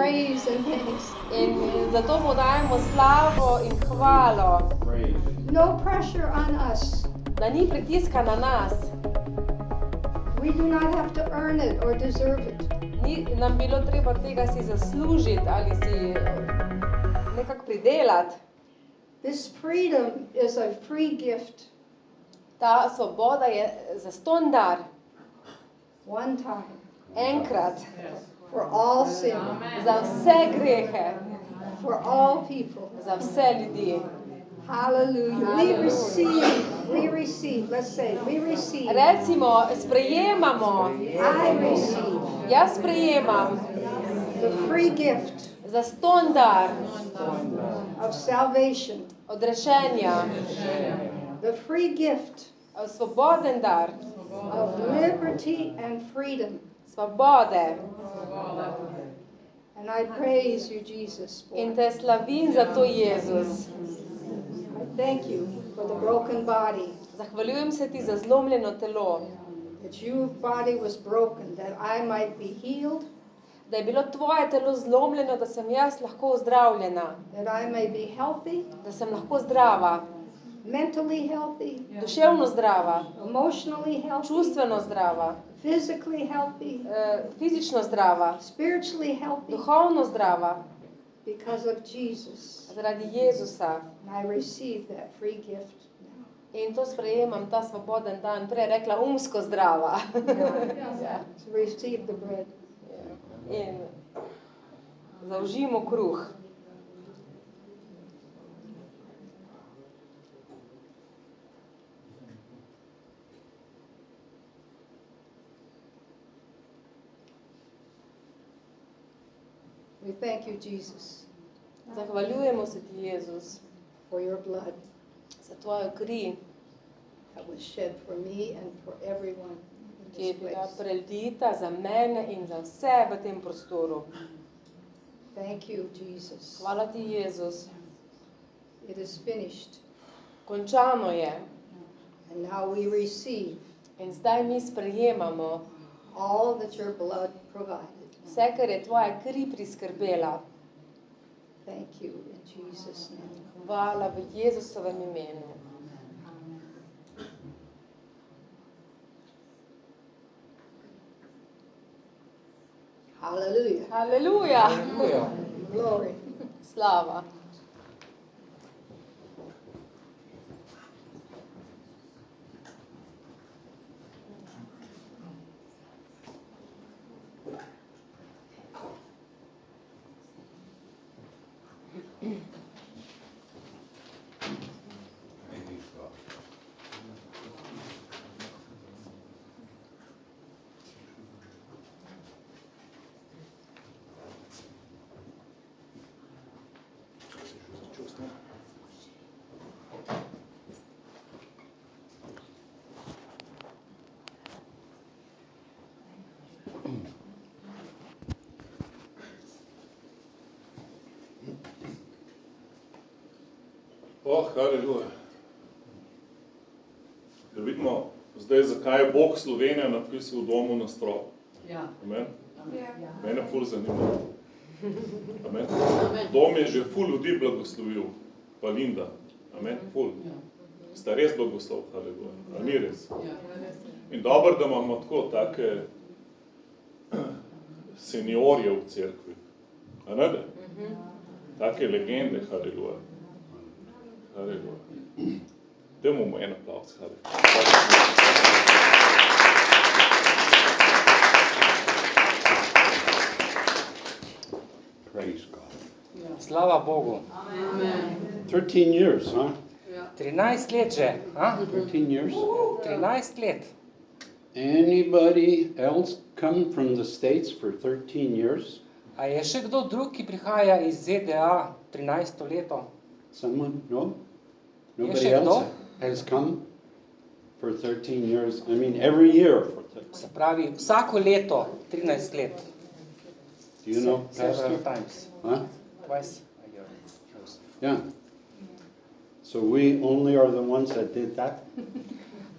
praise and thanks. In zato mu dajemo slavo in hvalo, No pressure on us. da ni pritiska na nas. We do not have to earn it or deserve it. Ni nam bilo treba tega si zaslužiti ali si nekako pridelati. This freedom is a free gift. Ta svoboda je zastonj dar, One time. enkrat, For all sin. za vse grehe, For all people. za vse ljudi. Hallelujah. We receive. Let's say, we receive. Recimo, sprejemamo, I receive jaz sprejemam the free gift zastonj dar of salvation. odrešenja, The free gift svoboden dar, of liberty and freedom. svobode. And I praise you, Jesus. For In it. te slavim za to, Jezus. I thank you for the broken body. Zahvaljujem se ti za zlomljeno telo, That your body was broken, that I might be healed, da je bilo tvoje telo zlomljeno, da sem jaz lahko ozdravljena, that I may be healthy, da sem lahko zdrava, mentally healthy, duševno zdrava, emotionally healthy, čustveno zdrava, physically healthy, fizično zdrava, spiritually healthy, duhovno zdrava, because of Jesus. zaradi Jezusa. And I receive that free gift now. In to sprejemam, ta svoboden dan. Prej je rekla umsko zdrava. Ja. To receive the bread. In zaužimo kruh. We thank you, Jesus, Zahvaljujemo se ti, Jezus, for your blood za tvojo kri, that was shed for me and for everyone in ki je this bila place. prelita za mene in za vse v tem prostoru. Thank you, Jesus. Hvala ti, Jezus. It is finished. Končano je. And now we receive In zdaj mi sprejemamo all that your blood provided. vse, kar je tvoja kri priskrbela. Thank you in Jesus' name. Hvala v Jezusovem imenu. Hallelujah. Haleluja. Glory. Slava. Haleluja. Da vidimo zdaj, zakaj je Bog Slovenijo napisal v domu na strop. Amen? Mene ful zanima. Amen? Dom je že ful ljudi blagoslovil. Pa Linda. Amen? Ful. Sta res blagoslov. Haleluja. A ni res? In dobro, da imamo tako take seniorje v cerkvi. A ne da? Take legende. Haleluja. Haleluja. Dajmo mu en aplavz. Praise God. Slava Bogu. Amen. 13 years, huh? 13 let že, a? 13 years. 13 let. Anybody else come from the States for 13 years? A je še kdo drug, ki prihaja iz ZDA 13 leto? Someone? No? Nobody Yes, else no. has come for 13 years. I mean, every year for 13. Se pravi, vsako leto 13 let. Do you know, Several Pastor? times. Huh? Twice a year. Yeah. So we only are the ones that did that?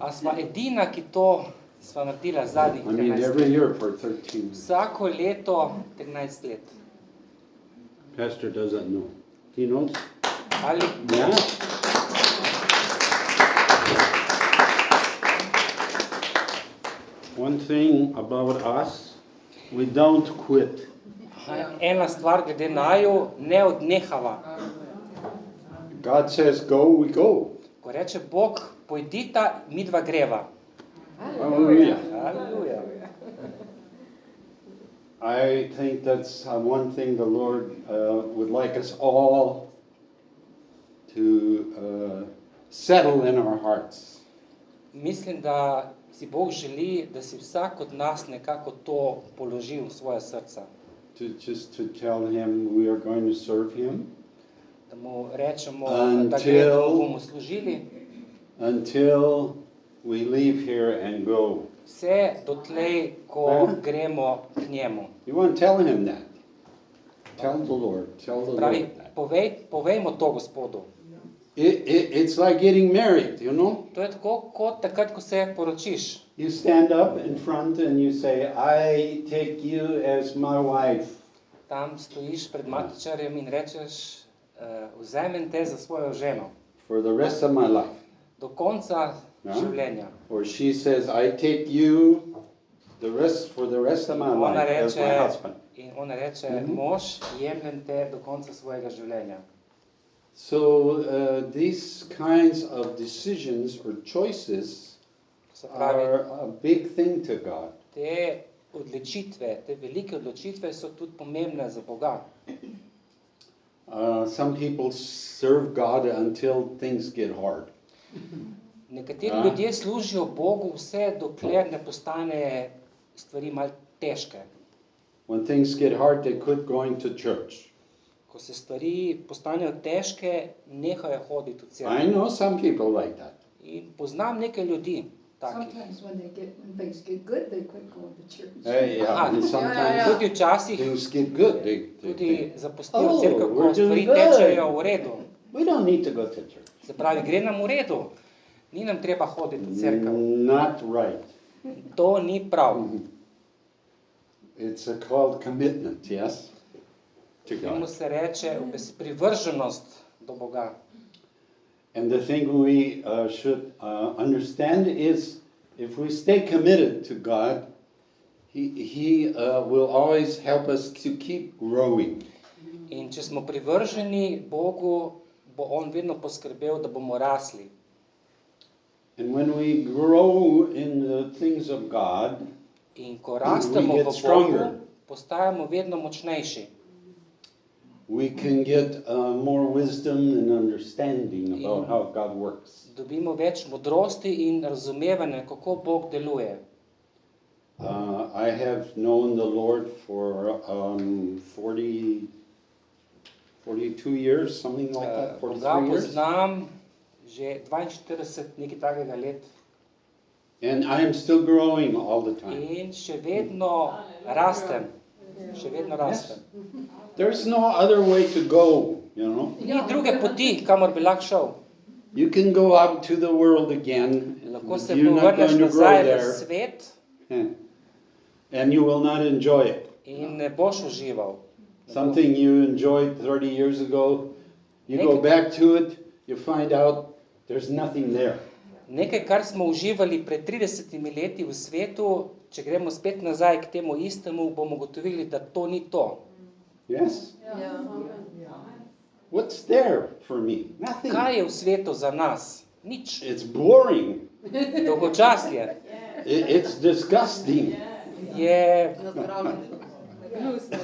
A sva edina, ki to sva naredila zadnjih I mean, 13 every let. year for 13 years. Vsako leto 13 let. Pastor doesn't know. He knows? Ali Yeah. One thing about us, we don't quit. ena stvar glede naju, ne odnehava. God says go, we go. Ko reče Bog, pojdita, midva greva. Hallelujah. Aleluja. I think that's one thing the Lord would like us all to settle in our hearts. Mislim, da si Bog želi, da si vsak od nas nekako to položi v svoje srca. Just to tell him we are going to serve him Da mu rečemo, Until- da gremo, bomo služili. until we leave here and go. Vse dotlej, ko gremo k njemu. You want to tell him that? Tell the Lord. Tell the Pravi, Lord. povejmo to Gospodu. It's like getting married, you know? To je tako kot takrat, ko se poročiš. You stand up in front and you say, I take you as my wife. Tam stojiš pred matičarjem in rečeš, vzamem te za svojo ženo. For the rest of my life. Do konca Ja. življenja. Or she says, I take you for the rest of my Ona life as my reče, husband. in ona reče, Mhm. mož, jemljem te do konca svojega življenja. So these kinds of decisions or choices Se pravi, are a big thing to God. te odločitve, te velike odločitve so tudi pomembne za Boga. Some people serve God until things get hard. Nekateri Ja. ljudje služijo Bogu vse, dokler ne postane stvari malo težke. When things get hard, they quit going to church. Ko se stvari postanejo težke, nehajo hoditi v I cerkev. know some people like that. In poznam nekaj ljudi takih. Sometimes when things get good, they quit going to church. Hey, yeah, Aha, and sometimes tudi včasih things get good. tudi zapustijo Oh, cerkev, ko we're doing stvari good. tečejo v redu. We don't need to go to church. Se pravi, gre nam v redu. Ni nam treba hoditi v cerkev. Not right. To ni prav. It's called commitment, yes, to Temu God. se reče privrženost do Boga. And the thing we should understand is if we stay committed to God, He will always help us to keep growing. In če smo privrženi Bogu, bo On vedno poskrbel, da bomo rasli. And when we grow in the things of God, In ko rastemo We v get stronger. Bogu, postajamo vedno močnejši. we can get more wisdom and understanding about how God works. Dobimo več modrosti in razumevanja, kako Bog deluje. I have known the Lord for 42 years, something like that, Boga 43 years. poznam že 42 nekaj takega let And I am still growing all the time. in še vedno rastem. Še vedno rastem. There's no other way to go, you know. Ni druge poti, kamor bi lahko šel. You can go out to the world again. Lahko se You're not povrneš going to nazaj grow v there, svet and you will not enjoy it. in ne boš užival. Something you enjoyed 30 years ago, you go back to it, you find out there's nothing there. Nekaj, kar smo uživali pred 30 leti v svetu, če gremo spet nazaj k temu istemu, bomo ugotovili, da to ni to. Yes? What's there for me? Nothing. Kaj je v svetu za nas? Nič. It's boring. Dolgočasje. It's disgusting. Je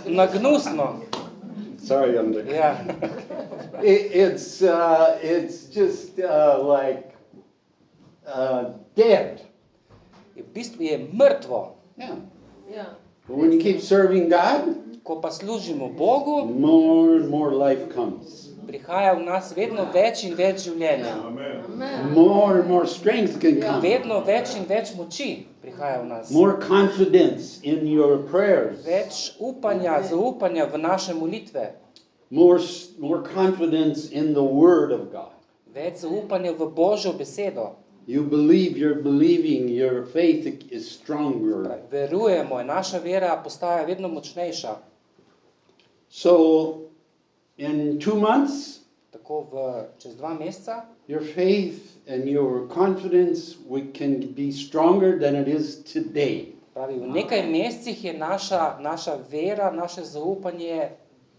nagnusno. Sorry, Andre. Ja. It's just like dead. V bistvu je mrtvo. Yeah. But when you keep serving God, Ko pa služimo Bogu, more and more life comes. prihaja v nas vedno več in več življenja. More and more strength can come. Vedno več in več moči prihaja v nas. More confidence in your prayers. Več upanja, zaupanja v naše molitve. More confidence in the Word of God. Več zaupanja v Božjo besedo. You believe, you're believing, your faith is stronger. Verujemo, naša vera postaja vedno močnejša. So in 2 months, tako čez 2 meseca, your faith and your confidence can be stronger than it is today. pravi, v nekaj mesecih je naša vera, naše zaupanje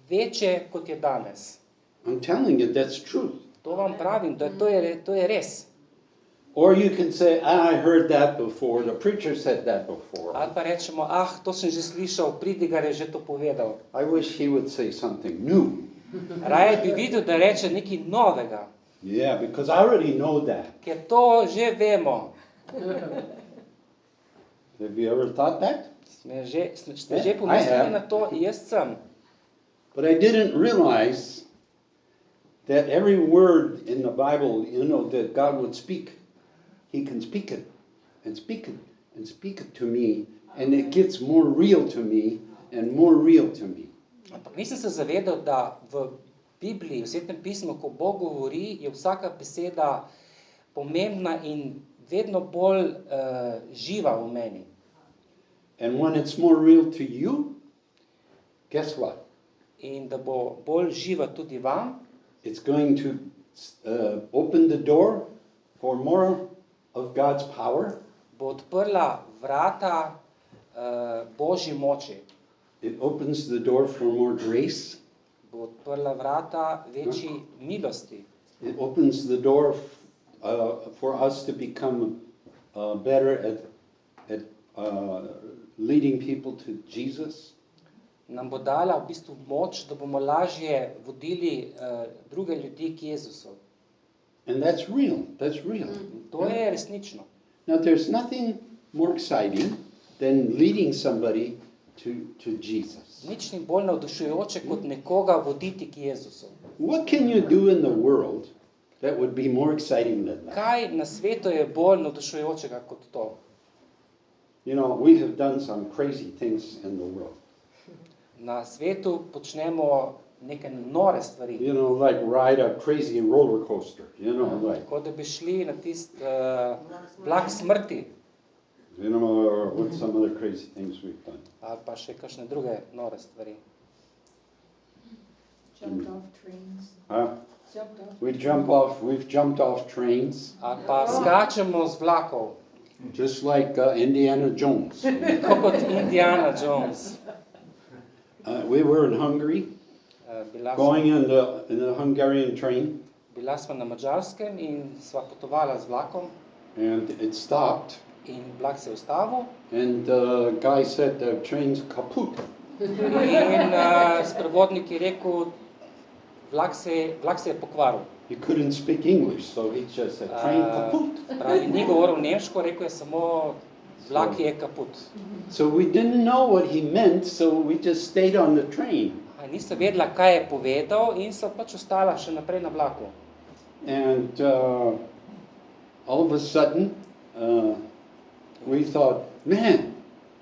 večje, kot je danes. I'm telling you, that's truth. To vam pravim, to je res. Or you can say, I heard that before, the preacher said that before. Ali pa rečemo, to sem že slišal, pridigar je že to povedal. I wish he would say something new. Raje bi videl, da reče nekaj novega. Yeah, because I already know that. Ker to že vemo. Have you ever thought that? Ste že pomislili na to? Jaz sem. But I didn't realize that every word in the Bible, that God would speak, He can speak it and speak it and speak it to me, and it gets more real to me and more real to me. Ampak nisem se zavedal, da v Bibliji, v Svetem pismu, ko Bog govori, je vsaka beseda pomembna in vedno bolj živa v meni. And when it's more real to you, guess what? In da bo bolj živa tudi vam, it's going to open the door for more of God's power. Bo odprla vrata Božji moči. It opens the door for more grace. Bo odprla vrata večji milosti. It opens the door for us to become better at leading people to Jesus. Nam bo dala v bistvu moč, da bomo lažje vodili druge ljudi k Jezusu. And that's real. That's real. To je resnično. Now there's nothing more exciting than leading somebody to Jesus. Nič ni bolj navdušujoče kot nekoga voditi k Jezusu. What can you do in the world that would be more exciting than that? Kaj na svetu je bolj navdušujočega kot to? We have done some crazy things in the world. Na svetu počnemo neke nore stvari. Like ride a crazy roller coaster, like. Kot da bi šli na tist vlak smrti. Or what some other crazy things we've done. Ali pa še kakšne druge nore stvari. Jumped off trains. We've jumped off trains. Ali pa skačemo z vlakov. Just like Indiana Jones. Tako kot Indiana Jones. We were in Hungary, going in the Hungarian train. Bila sva na Madžarskem in sva potovala z vlakom. And it stopped. In vlak se je ustavil. And the guy said the train's kaput. In sprevodnik je rekel, vlak se je pokvaril. He couldn't speak English, so he just said, train kaput. Pravi, ni govoril nemško, rekel je samo, vlak je kaput. So we didn't know what he meant, so we just stayed on the train. Nista vedela, kaj je povedal in so pač ostala še naprej na vlaku. And all of a sudden, we thought, man,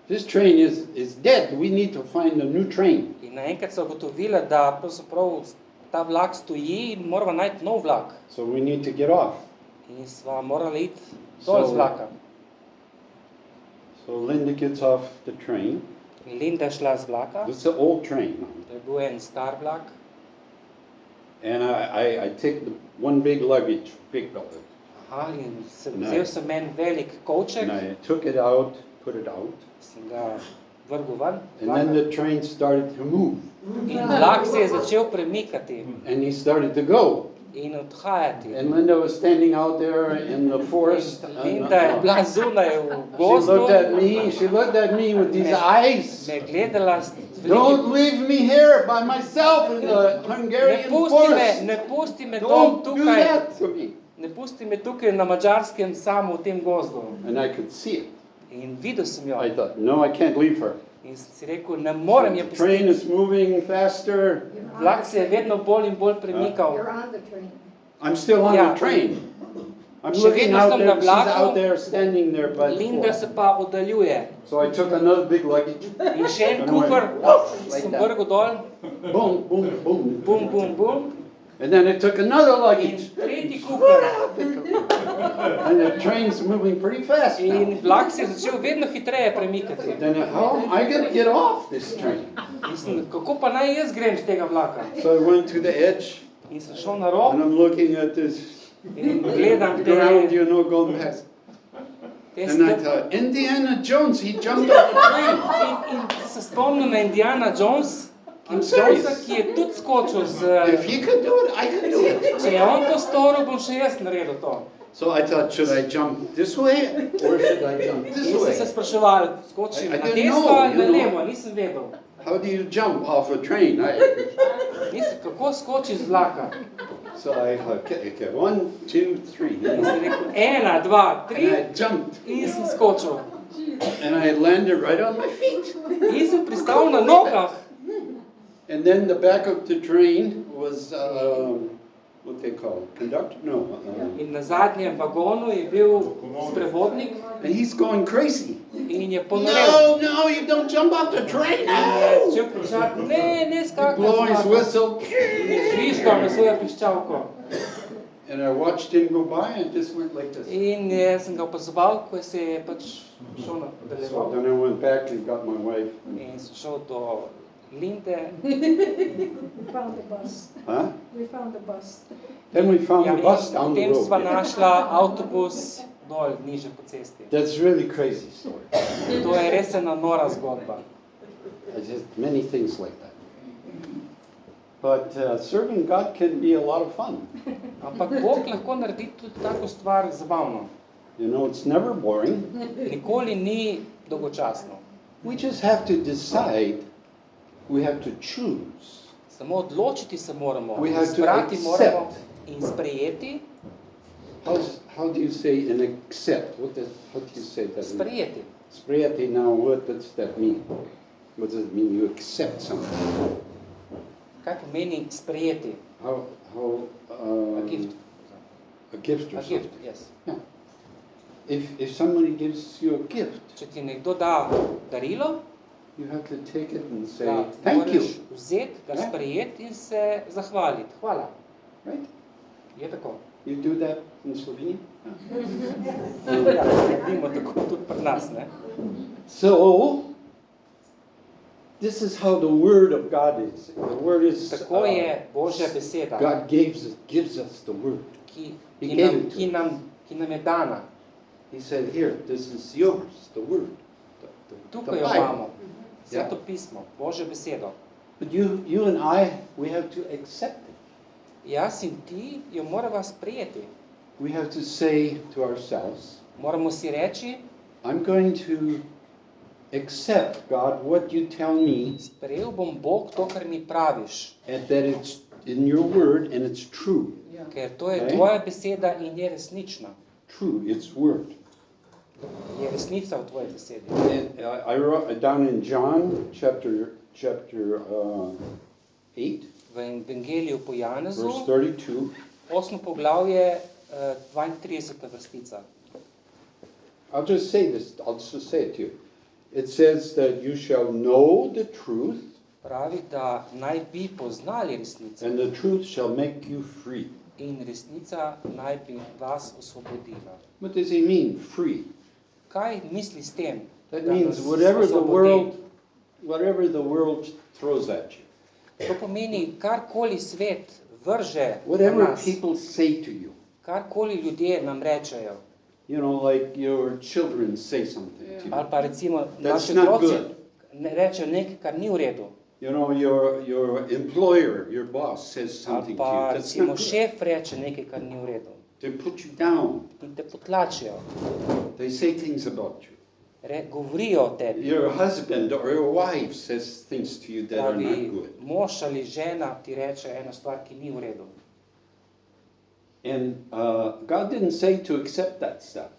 this train is dead. We need to find a new train. In naenkrat so ugotovila, da pravzaprav ta vlak stoji in moramo najti nov vlak. So we need to get off. In sva morali iti dol z vlaka. So Linda gets off the train. Linda šla z vlaka. It's an old train. To je bil en star vlak. And I take one big luggage, In vzel sem en velik kovček. And I took it out, put it out. Sem ga vrgel ven. And then the train started to move. In vlak se je začel premikati. And he started to go. In odhajati. And Linda was standing out there in the forest. Linda je bila zunaj v gozdu. She looked at me with these eyes. Me gledala Don't leave me here by myself in the Hungarian forest. Ne pusti me Don't tukaj. do that to me. Ne pusti me tukaj na Madžarskem samo v tem gozdu. And I could see it. In videl sem jo. I thought, no, I can't leave her. In sem si rekel, ne morem je The train pustiti. is moving faster. Vlak se je vedno bolj in bolj premikal. You're on the train. I'm still on the train. I'm looking out there. She's out there standing there by the Linda se floor. pa oddaljuje. So I took another big luggage. In še en And I went, kufer "Whoa," like sem that. vrgel dol. Boom, boom, boom. Bum, bum, bum. And then I took another In luggage. tretji kuper. And the train's moving pretty fast now. In vlak se je začel vedno hitreje premikati. Then how am I going to get off this train? Mislim, kako pa naj jaz grem z tega vlaka? So I went to the edge, In sem šel na rob and I'm looking at this in gledam ground, te, you know, going past. te And I stopke. thought, Indiana Jones, he jumped off the train. In se spomnim na Indiana Jones, I'm serious. Jonesa, ki je tudi skočil z... If he could do it, I can do it. Če je on to storil, bom še jaz naredil to. So I thought, should I jump this way or should I jump this In sem se way? spraševal, skočim I na didn't desno know, ali na you know. levo, nisem vedel. How do you jump off a train? Nisem, kako skoči z vlaka. So I thought, okay, 1, 2, 3. You In know. sem rekel, 1, 2, And I 3 jumped in sem skočil. and I landed right on my feet. In sem pristal na nogah. And then the back of the train was, what they call it, conductor? No. In na zadnjem vagonu je bil sprevodnik And he's going crazy. in je ponorel. No, you don't jump off the train In je now. začel kričati, ne He skakaj blowing his z vlaka. whistle. In je žvižgal na svojo piščalko. And I watched him go by and just went like this. In sem ga opazoval, ko se je pač šel So nadaljeval. then I went back and got my wife. In sem šel do Linde. We found the bus. Huh? We found the bus. Then we found Ja, the bus in down the potem sva road. našla avtobus dol, niže po cesti. That's really crazy story. To je res ena nora zgodba. There's just many things like that. But serving God can be a lot of fun. Ampak Bog lahko naredi tudi tako stvar zabavno. You know, it's never boring. Nikoli ni dolgočasno. We just have to decide. We have to choose. Samo odločiti se moramo, We have to izbrati moramo accept. in sprejeti. How do you say an accept? How do you say that? Sprejeti. Sprejeti. Now, what does that mean? What does it mean? You accept something. Kaj pomeni sprejeti? How A gift. A gift or A something. gift, yes. Yeah. If somebody gives you a gift, Če ti nekdo da darilo, you have to take it and say, ga thank you. moraš vzeti, ga Ne? sprejeti in se zahvaliti. Hvala. Right? Je tako. You do that in Slovenia? Ja, naredimo tako tudi pri nas, ne? So, this is how the Word of God is. The Word is, Tako je Božja beseda, God gives us the Word. ki He gave it to ki nam je dana. He said, here, this is yours, the Word. The Tukaj jo Bible. imamo. Ja. Sveto pismo, Božjo besedo. But you and I, we have to accept it. Jaz in ti jo morava sprejeti. We have to say to ourselves, Moramo si reči, I'm going to accept, God, what you tell me, sprejel bom Bog to, kar mi praviš, and that it's in your Word and it's true. ker to je Ne? tvoja beseda in je resnična. True, it's Word. Je resnica v tvoji besedi. And I wrote down in John chapter 8, V Evangeliju po Janezu, verse 32, 8. poglavje, 32. vrstica. I'll just say it to you. It says that you shall know the truth, Pravi, da naj bi poznali resnico and the truth shall make you free. in resnica naj bi vas osvobodila. What does he mean, free? Kaj misli s tem? That da means nas whatever osvobodi? the world throws at you, To pomeni, karkoli svet vrže na whatever nas, people say to you, karkoli ljudje nam rečejo, you know, like your children say something to you. ali pa recimo That's naši not otroci good. rečejo nekaj, kar ni v redu, You know, your employer, your boss says ali something to pa you. That's recimo not good. šef reče nekaj, kar ni v redu They put you down. in te potlačijo, They say things about you. govorijo o tebi. Your husband or your wife says things to you that are not Pravi, good. mož ali žena ti reče eno stvar, ki ni v redu. And God didn't say to accept that stuff.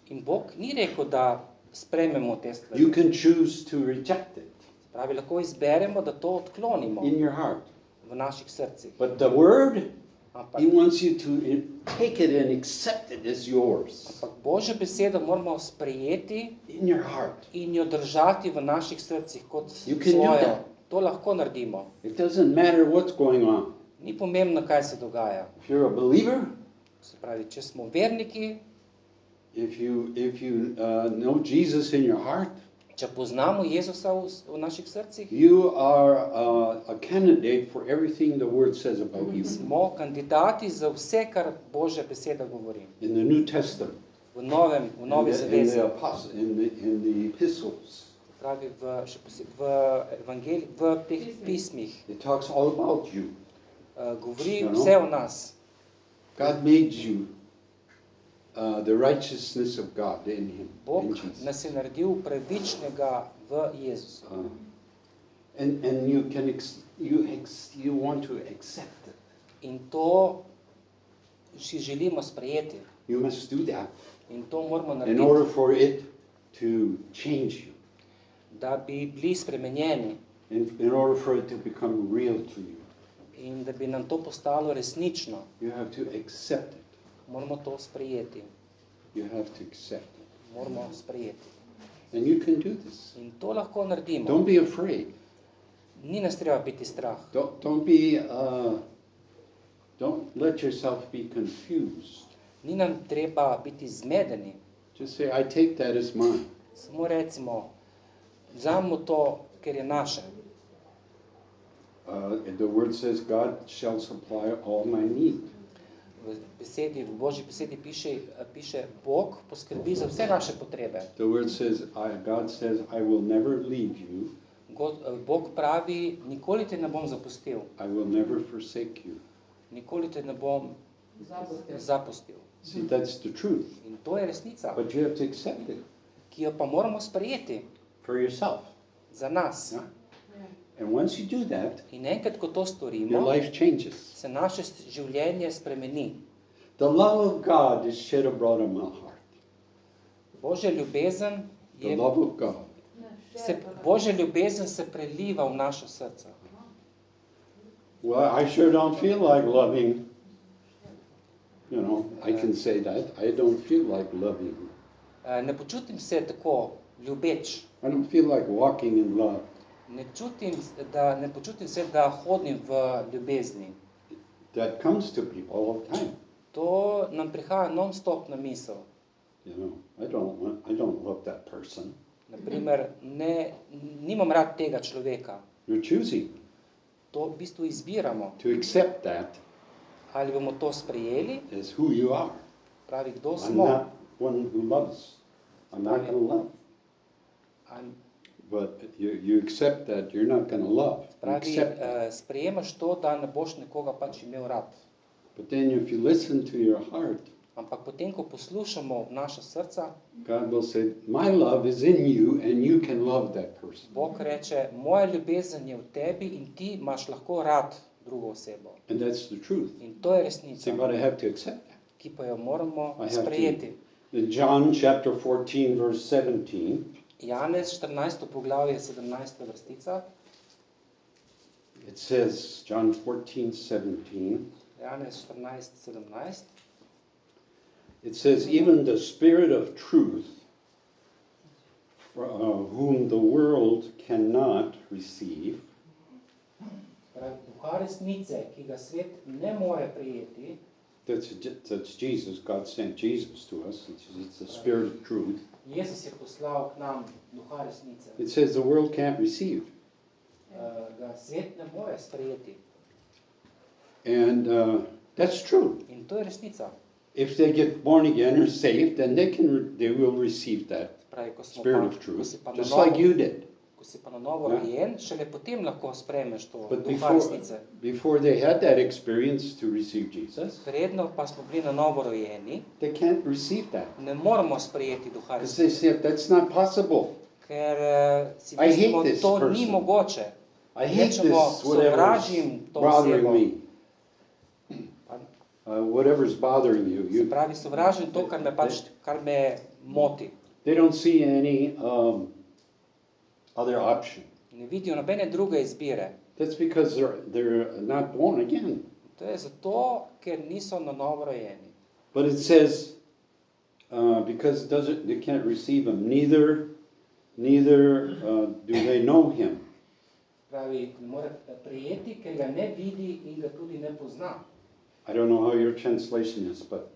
In Bog ni rekel, da sprejmemo te stvari. You can choose to reject it Pravi, lahko izberemo, da to odklonimo in your heart. v naših srcih. But the word, Ampak, He wants you to take it and accept it as yours ampak Božjo besedo moramo sprejeti in your heart. in jo držati v naših srcih kot You can do svojo. that. To lahko naredimo. It doesn't matter what's going on. Ni pomembno, kaj se dogaja. If you're a believer, Se pravi, če smo verniki, if you know Jesus in your heart, če poznamo Jezusa v naših srcih, you are a candidate for everything the Word says about you. smo kandidati za vse, kar Božja beseda govori. In the New Testament, V novi zavezi, in the epistles, pravi v evangeliji, v teh pismih, it talks all about you. Govori vse o nas. God made you the righteousness of God in Him. Bog in Jesus. nas je naredil pravičnega v Jezusu. And you can you want to accept it. In to si želimo sprejeti. You must do that In to moramo in order narediti, for it to change you, da bi bili spremenjeni in order for it to become real to you. in da bi nam to postalo resnično. You have to accept it. Moramo to sprejeti. You have to accept it. Moramo sprejeti. And you can do this. In to lahko naredimo. Don't be afraid. Ni nas treba biti strah. Don't let yourself be confused. Ni nam treba biti zmedeni. Just say, I take that as mine. Samo recimo, vzamemo to, ker je naše. The word says, God shall supply all my need. V Božji besedi piše, Bog poskrbi za vse naše potrebe. The word says, God says, I will never leave you. Bog pravi, nikoli te ne bom zapustil. I will never forsake you. Nikoli te ne bom zapustil. See, that's the truth. In to je resnica, But you have to accept it ki jo pa moramo sprejeti for yourself. za nas. Yeah? And once you do that, In enkrat, ko to your storimo, life changes. se naše življenje spremeni. The love of God is shed abroad in my heart. Božja ljubezen The love of God. Božja ljubezen se preliva v naše srce. Well, I sure don't feel like loving. You know, I can say that. I don't feel like loving. Ne počutim se tako ljubeč. I don't feel like walking in love. Ne počutim se, da hodim v ljubezni. That comes to people all the time. To nam prihaja non-stop na misel. You know, I don't love that person. Naprimer, nimam rad tega človeka. You're choosing To v bistvu izbiramo. to accept that Ali bomo to sprejeli, as who you are. pravi, kdo I'm smo. not one who loves. I'm not going to love. But you accept that you're not going to love. You Pravi, accept that. sprejemaš to, da ne boš nekoga pač imel rad. But then if you listen to your heart, Ampak potem, ko poslušamo naša srca, God will say, my love is in you and you can love that person. Bog reče, moja ljubezen je v tebi in ti imaš lahko rad drugo osebo. And that's the truth. In to je So resnica, but I have to accept that. ki pa jo moramo I have to. sprejeti. In John chapter 14 verse 17, Janez 14. poglavje 17. vrstica. it says, John 14:17, Janez 14:17. it says, even the Spirit of truth, whom the world cannot receive, Pravi, duha resnice, ki ga svet ne more prijeti, that's Jesus. God sent Jesus to us. It's the Spirit of truth. Jezus je poslal k nam duha resnice. It says the world can't receive. Ga svet ne more sprejeti. And that's true. In to je resnica. If they get born again or saved, then they will receive that Pravi, ko smo Spirit pa, of ko truth, si pa na just novo, like you did. ko si pa na novo Ja. rojen, šele potem lahko sprejmeš to But duha resnice. before they had that experience to receive Jesus, Predno pa smo bili na novo rojeni, they can't receive that. ne moramo sprejeti duha Because they resnice, say, that's not possible. ker si I hate mislimo, this to person. ni mogoče. I hate Rečemo, this, whatever's sovražim to bothering osebo. me. Whatever's bothering you. Se pravi, sovražim to, kar me moti. They don't see any other option. Ne vidijo nobene druge izbire. That's because they're not born again. To je zato, ker niso na novo rojeni. But it says, because they can't receive him, neither do they know him. pravi, ne more prijeti, ker ga ne vidi in ga tudi ne pozna. I don't know how your translation is, but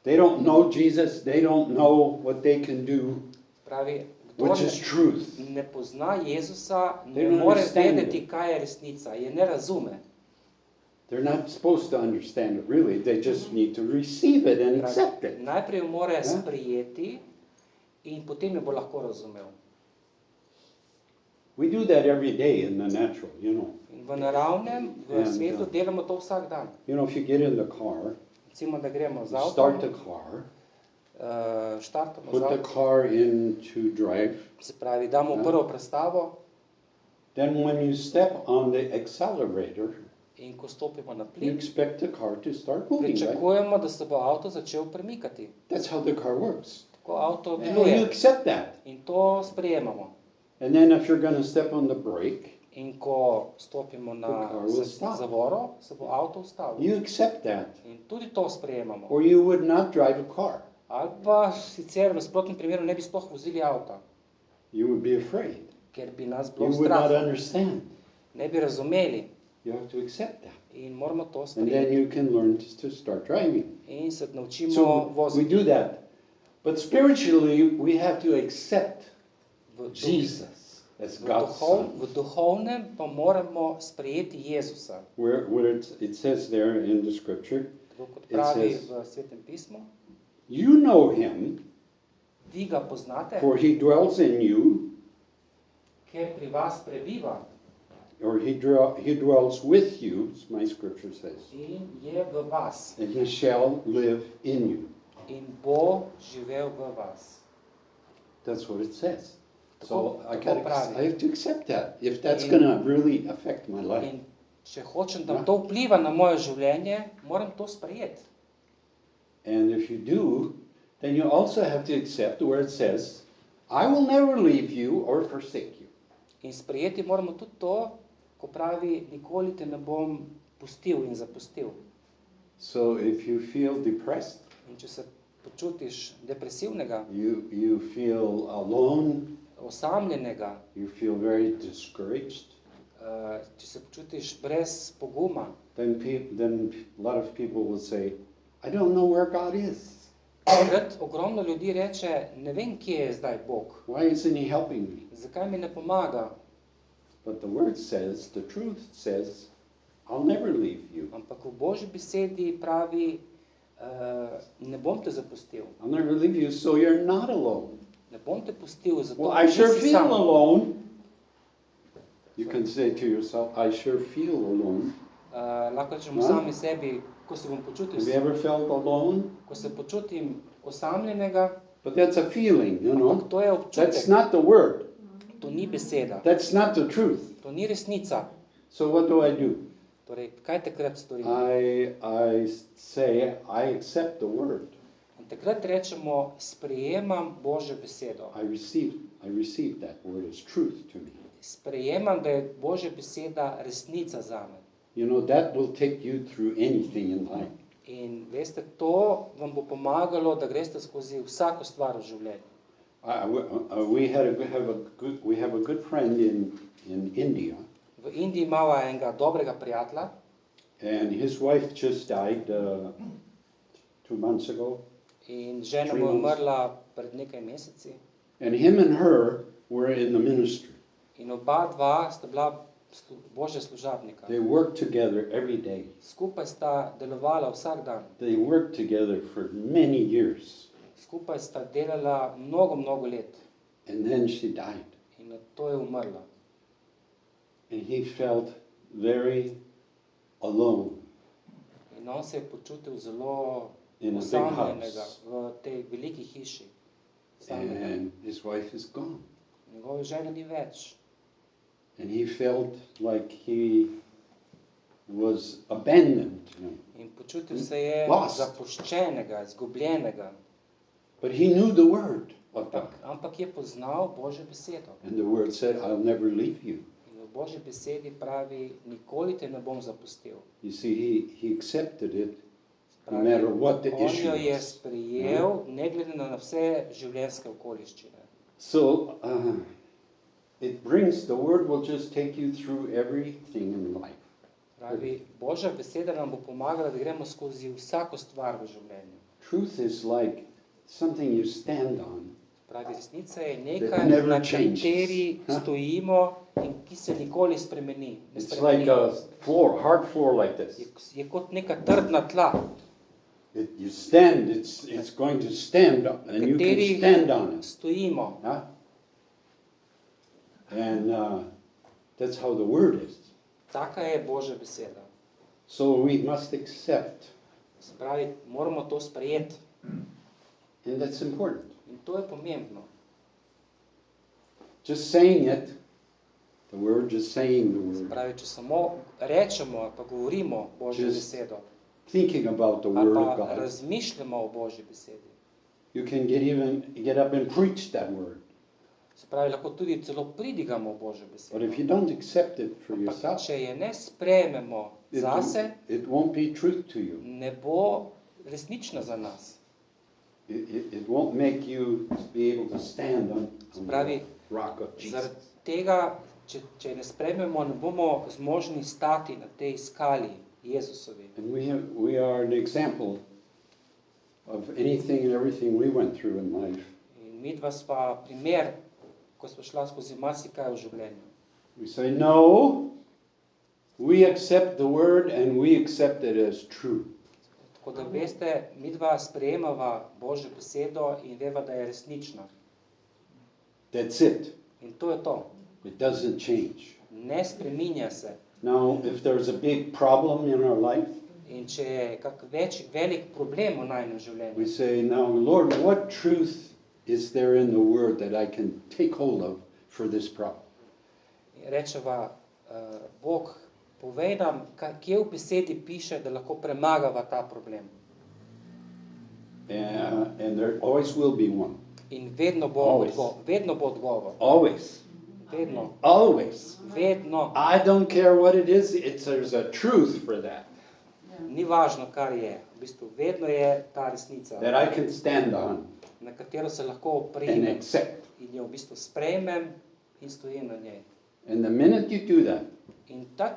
they don't know Jesus, they don't know what they can do, Pravi, which is truth. ne pozna Jezusa, They ne don't more understand vedeti, it. kaj je resnica, je ne razume. They're not supposed to understand it, really. They just need to receive it and accept Pravi, it. najprej jo mora sprijeti in potem jo bo lahko razumel. We do that every day in the natural, you know. In v naravnem, v And, svetu delamo to vsak dan. You know, if you get in the car, Recimo, da gremo z you start the avtom, car, štartamo z put the avtom, car into drive, se pravi, damo prvo prestavo then when you step on the accelerator, in ko stopimo na you plin, expect the car to start moving, right? pričakujemo, da se bo avto začel premikati. That's how the car works. Tako avto And you deluje accept that. in to sprejemamo. And then if you're going to step on the brake, In ko stopimo na The car will stop. zavoro, se bo avto ustavil. you accept that. In tudi to sprejemamo. Or you would not drive a car. Ali pa sicer v nasprotnem primeru ne bi sploh vozili avta, You would be afraid. ker bi nas You bilo would not strah. understand. Ne bi razumeli You have to accept that. in moramo to And then sprejeti. you can learn to start driving. In se naučimo So we voziti. do that. But spiritually, we have to accept V, Jesus as v, God's Son. v duhovnem pa moramo sprejeti Jezusa. Where it says there in the scripture, Tako kot It pravi says- v Svetem pismu. you know him, Vi ga poznate, for he dwells in you, ker pri vas prebiva or he dwells with you, as my scripture says, in je v vas and he shall live in you. in bo živel v vas. That's what it says. So I Tako pravi. have to accept that. If that's In- going to really affect my life. In če hočem, da to vpliva na moje življenje, moram to sprejeti. And if you do, then you also have to accept where it says, I will never leave you or forsake you. In sprejeti moramo tudi to, ko pravi, nikoli te ne bom pustil in zapustil. So if you feel depressed, In če se počutiš depresivnega, you feel alone, osamljenega, you feel very discouraged, če se počutiš brez poguma, then a lot of people will say, I don't know where God is. takrat ogromno ljudi reče, ne vem, kje je zdaj Bog, Why isn't he helping me? zakaj mi ne pomaga, But the word says, the truth says, I'll never leave you. ampak v Božji besedi pravi, ne bom te zapustil, I'll never leave you, so you're not alone. ne bom te pustil, zato Well, I sure nisi feel sam. alone. You can say to yourself, I sure feel alone. Lahko rečemo Ja. sami sebi, ko se bom počutil, Have you ever felt alone? ko se počutim osamljenega, But that's a feeling, you know. ampak to je That's občutek, not the word. to ni beseda, That's not the truth. to ni resnica. So what do I do? Torej, kaj takrat storim? I say, I accept the word. In takrat rečemo, sprejemam Božjo besedo. I receive that word as truth to me. Sprejemam, da je Božja beseda resnica zame. You know, that will take you through anything in life. In veste, to vam bo pomagalo, da greste skozi vsako stvar v življenju. We have a good friend in India, V Indiji imamo enega dobrega prijatelja and his wife just died 2 months ago. in žena mu je umrla pred nekaj meseci. And him and her were in the ministry. In oba dva sta bila Božja služabnika. They worked together every day. Skupaj sta delovala vsak dan. They worked together for many years. Skupaj sta delala mnogo let. And then she died. In nato je umrla. And he felt very alone In on se je počutil zelo in a big osamljenega house. v tej veliki hiši. Samega. And his wife is gone. Njegove žene ni več. And he felt like he was abandoned. You know. In počutil se je Lost. zapuščenega, izgubljenega. But he knew the word of God. Ampak je poznal Božjo besedo. And the word said, I'll never leave you. In v Božji besedi pravi, nikoli te ne bom zapustil. You see, he accepted it no Pravi, matter what the on issue jo je was. sprijel, ne glede na vse življenjske okoliščine. So, it brings, the word will just take you through everything in life. Pravi, Božja beseda nam bo pomagala, da gremo skozi vsako stvar v življenju. Truth is like something you stand on. Pravi, resnica je nekaj, na kateri stojimo in ki se nikoli spremeni. It's like a floor, hard floor like this. Je kot neka trdna tla. You stand, it's going to stand, and you can stand on it. Stojimo. Huh? And that's how the word is. Taka je Božja beseda. So we must accept. Pravi, moramo to sprejeti. And that's important. In to je pomembno. Just saying it, the word, just saying the word. Pravi, če samo rečemo, pa govorimo Božjo besedo, thinking about the word of pa God, razmišljamo o Božji besedi. you can get up and preach that word. Se pravi, lahko tudi celo pridigamo o Božjo besedo. But if you don't accept it for Ampak yourself, če je ne sprejmemo zase, it won't be truth to you. ne bo resnična za nas. It won't make you be able to stand on Pravi, the rock of Jesus. zaradi tega, če ne sprejmemo, ne bomo zmožni stati na tej skali Jezusovi. And we are an example of anything and everything we went through in life. In midva sva primer, ko sva šla skozi marsikaj v življenju. We say, no, we accept the word and we accept it as true. Tako da veste, midva sprejemava Božjo besedo in veva, da je resnična. That's it. In to je to. It doesn't change. Ne spreminja se. Now, if there's a big problem in our life, In če je kak velik problem v najnem življenju, we say, now, Lord, what truth is there in the word that I can take hold of for this problem? rečeva, Bog, povej nam, kje v besedi piše, da lahko premagava ta problem. And there always will be one. In vedno bo odgovor. Always. Vedno. Always. Vedno. I don't care what it is, there's a truth for that. Ni važno, kar je. V bistvu vedno je ta resnica, That I can stand on na katero se lahko and oprimem accept. in jo v bistvu sprejmem in stojim na njej. And the minute you do that, In ta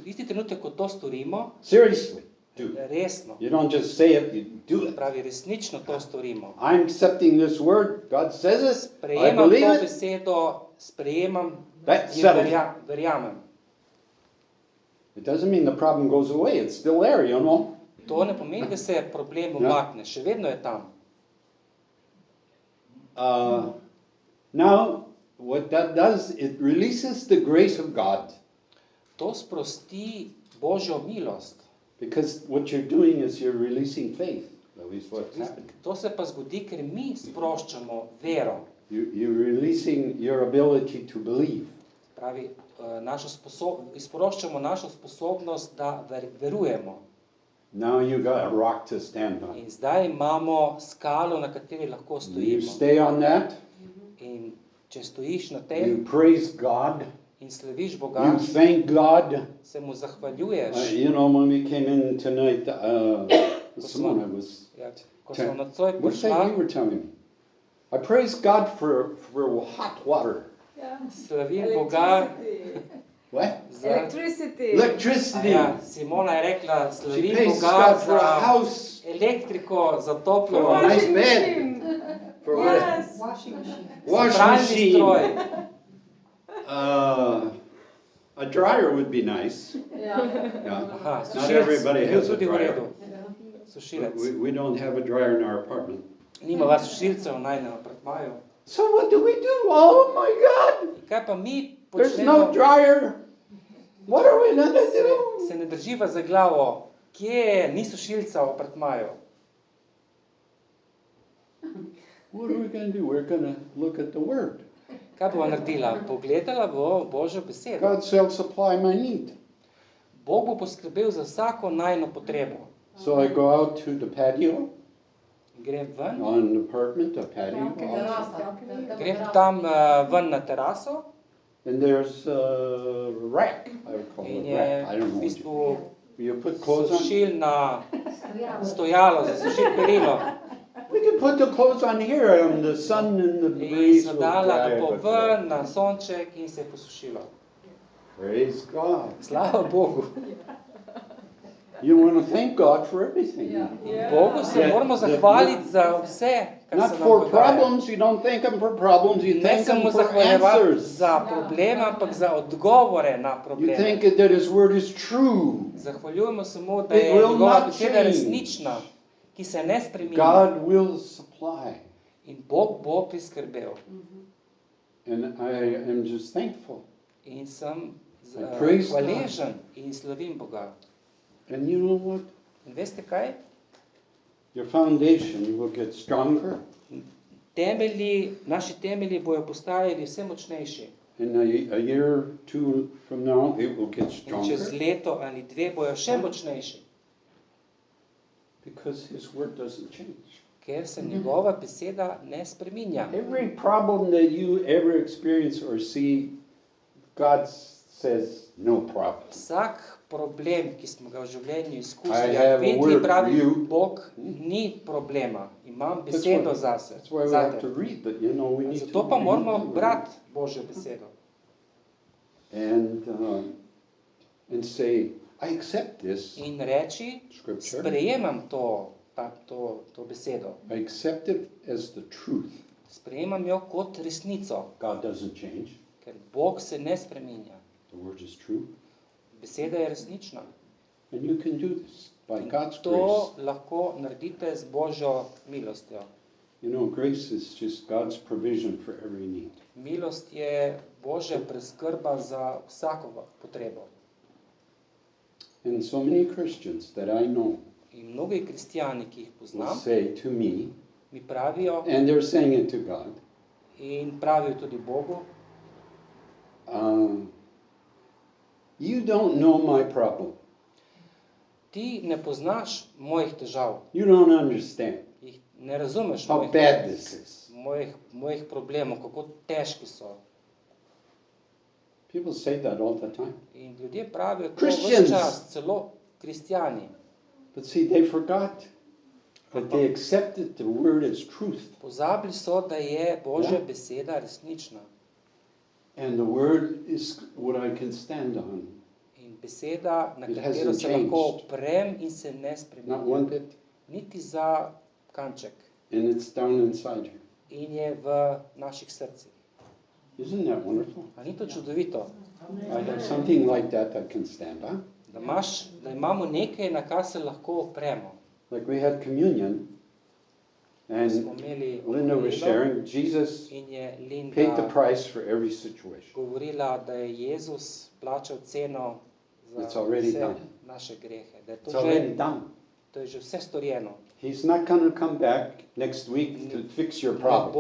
isti trenutek, ko to storimo, seriously, do it. resno, You don't just say it, you do it. pravi, resnično to storimo. I'm accepting this word, God says it, I Sprejemam believe to it. besedo, sprejemam That's in settled. verjamem. It doesn't mean the problem goes away, it's still there, you know. To ne pomeni, da se problem umakne, še vedno je tam. Now, what that does, it releases the grace of God. To sprosti Božjo milost. Because what you're doing is you're releasing faith. That is what's happening. To se pa zgodi, ker mi sproščamo vero. You're releasing your ability to believe. Pravi, sproščamo našo sposobnost, da verujemo. Now you got a rock to stand on. In zdaj imamo skalo, na kateri lahko You stojimo. stay on that, In če stojiš na you tem praise God, in slaviš Boga, you thank God. se mu zahvaljuješ. You know, when we came in tonight, Simona was, Ja, ko smo nocoj what thing you prišla, were telling me? I praise God for hot water. slavim Boga What? za... Electricity. Ja, Simona je rekla, She slavim praises Boga God for a za house, elektriko, za toplo for a vodo, nice bed, for Washing machine. washing pralni machine. stroj. A dryer would be nice. Yeah. Yeah. Aha, Not sušilec, everybody bil has a tudi v dryer. redu. Sušilec. We don't have a dryer in our apartment. Nimava sušilcev v najnem apartmaju. So what do we do? Oh my God! In kaj pa mi There's no počnemo? dryer. What are we gonna do? Se ne drživa za glavo, kje je, ni sušilca v apartmaju. What are we gonna do? We're gonna look at the Word. Kaj bova naredila? Pogledala bo Božjo besedo. God shall supply my need. Bog bo poskrbel za vsako najno potrebo. So I go out to the patio, Grem ven, on the apartment, a patio, grem tam ven na teraso and there's a rack. I would call in it je a rack. I don't v know. bistvu You put clothes on. sušilna stojalo za sušil perilo. We can put the clothes on here and the sun and the In breeze so will dala dry lepo it. ven na sonček in se je posušilo. Praise God. Slava Bogu. You want to thank God for everything. Bogu se moramo zahvaliti za vse, kar Not se nam for dogaja. problems, you don't thank Him for problems, you Ne thank samo Him for zahvaljevati answers. za probleme, ampak za odgovore na You probleme. thank it that His word is true. Zahvaljujemo se mu, da It je will njegova not beseda change. resnična, ki se ne spreminja. God will supply. In Bog bo priskrbel. And I am just thankful. In sem I praise God. hvaležen in slavim Boga. And you know what? In veste kaj? Your foundation will get stronger. Naši temelji bojo postajali vse močnejši. In a year or two from now, it will get In čez stronger. leto ali dve bojo še močnejši. Because His word doesn't change. Ker se njegova beseda ne spreminja. Every problem that you ever experience or see, God says, no problem. Vsak problem, ki smo ga v življenju I izkusili, have a videli, word for pravi you. Bog, ni problema. Imam That's besedo why- zase. That's why we have to read, but you know, we need Zato to pa read moramo the word. brati Božjo besedo. And say, I accept this In reči, scripture. sprejemam to besedo. I accept it as the truth. Sprejemam jo kot resnico, God doesn't change. ker Bog se ne spreminja. The word is true. Beseda je resnična. And you can do this by God's To grace. lahko naredite z Božjo milostjo. You know, grace is just God's provision for every need. Milost je Božja preskrba za vsako potrebo. And so many Christians that I know In mnogi kristjani, ki jih will poznam, say to me, mi pravijo and they're saying it to God, in pravijo tudi Bogu, you don't know my problem. ti ne poznaš mojih težav, You don't understand jih ne razumeš how bad this is. mojih problemov, kako težki so. People say that all the time. In ljudje pravijo to Christians. ves čas, celo kristjani. But see, they forgot that they accepted the word as truth. Pozabili so, da je Božja Ja. beseda resnična. And the word is what I can stand on. In beseda, na It katero hasn't se lahko changed. oprem in se ne Not spreminja. one bit. Niti za kanček. And it's down inside here. In je v naših srcih. Isn't that wonderful? A ni to čudovito? I have something like that I can stand on. Da imamo nekaj, na kar se lahko opremo. Like we had communion, and Smo imeli Linda was kommunijo sharing, Jesus in je paid the Linda price for every situation. govorila, da je Jezus plačal ceno za It's already vse done. naše grehe. Da je It's already že, done. to je že vse storjeno. He's not going to come back next week to fix your Ne problem.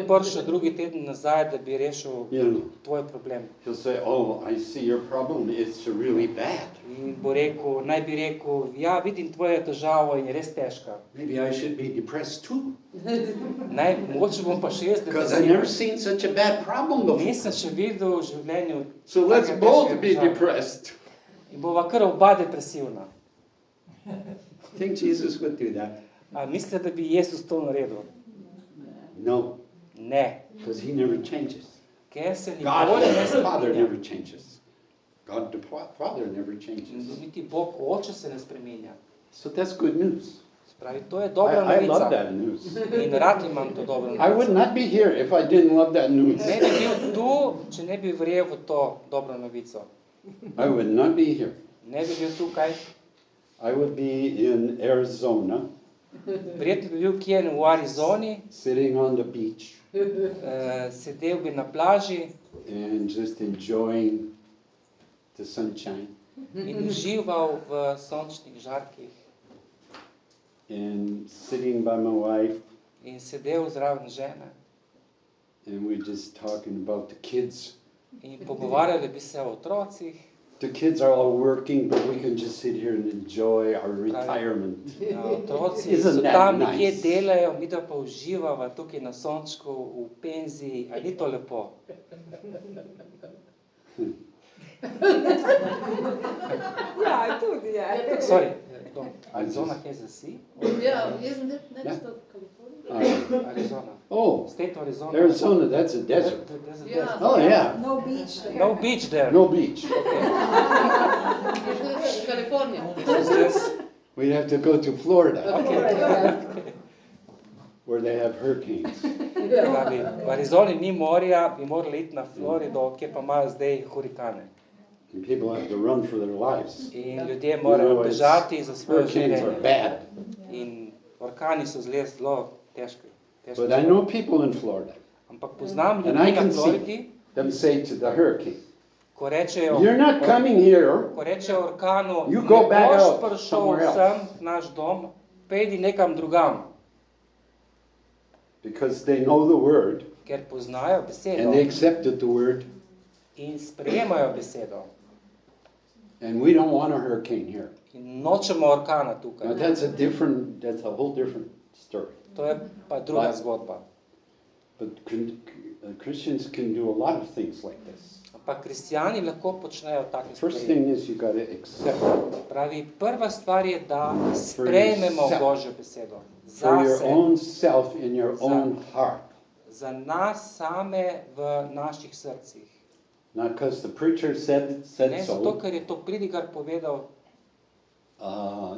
bo prišel drugi teden nazaj, da bi rešil You know, tvoj problem. he'll say, "Oh, I see your problem. It's really bad. In bo rekel, naj bi rekel, ja, vidim tvojo težavo in je res težka. Maybe I should be depressed too, Mogoče bom pa še jaz because I've never seen such a bad problem before. Nisem še videl v življenju So let's take both težke be težave. depressed." In bova kar oba depresivna. I think Jesus would do that. A mislite, da bi Jezus to naredil? No, Ne. because he never changes. Ker se God, nikoli ne the Father, spreminja. never changes. God, the Father, never changes. Niti Bog Oče se ne spreminja. So that's good news. Spravi, to je dobra I love novica. that news. In rad imam to dobro I would novico. not be here if I didn't love that news. Ne bi bil tu, če ne bi verjel v to dobro novico. I would not be here. Ne bi bil tukaj. I would be in Arizona, Verjetno bi bil kje v Arizoni, sitting on the beach sedel bi na plaži and just enjoying the sunshine in užival v sončnih žarkih and sitting by my wife, in sedel zraven žene and we're just talking about the kids. in pogovarjali bi se o otrocih. The kids are all working, but we can just sit here and enjoy our retirement. Ja, otroci Isn't so that tam nekje nice? delajo, mi da pa uživava tukaj na sončku, v penziji. A ni to lepo? Ja, tudi je. Sorry, Arizona has a sea? Yeah, isn't it next Yeah. to California? Arizona. Oh, State of Arizona. Arizona, that's a desert. There's a Yeah. desert. Oh, yeah. No beach there. No beach there. No beach. Okay. Kalifornija. Yes. We'd have to go to Florida, Okay. where they have hurricanes. Pravi, v Arizoni ni morja, bi morali iti na Florido, kjer pa imajo zdaj hurikane. And people have to run for their lives. In ljudje morajo bežati za svoje Hurricanes are življenje. bad. In orkani so zelo težki. But I know people in Florida. Ampak poznam And I ljudi na can Floridi, see them say to the hurricane, ko rečejo, "You're not coming here. ko rečejo orkanu, You go ne back boš out prišel somewhere else." sem v naš dom, pejdi nekam drugam, Because they know the word ker poznajo besedo and they accepted the word. in sprejemajo besedo. And we don't want a hurricane here. In nočemo orkana Now tukaj. that's a whole different story. To je pa druga But- zgodba. But Christians can do a lot of things like this. Ampak kristijani lahko počnejo take First stvari. thing is you got to accept it Pravi, prva stvar je, da sprejmemo yourself. Božjo besedo. for your Zase, own self in your Za- own heart. za nas same v naših srcih. Not because the preacher said Ne zato, so, ker je to pridigar povedal,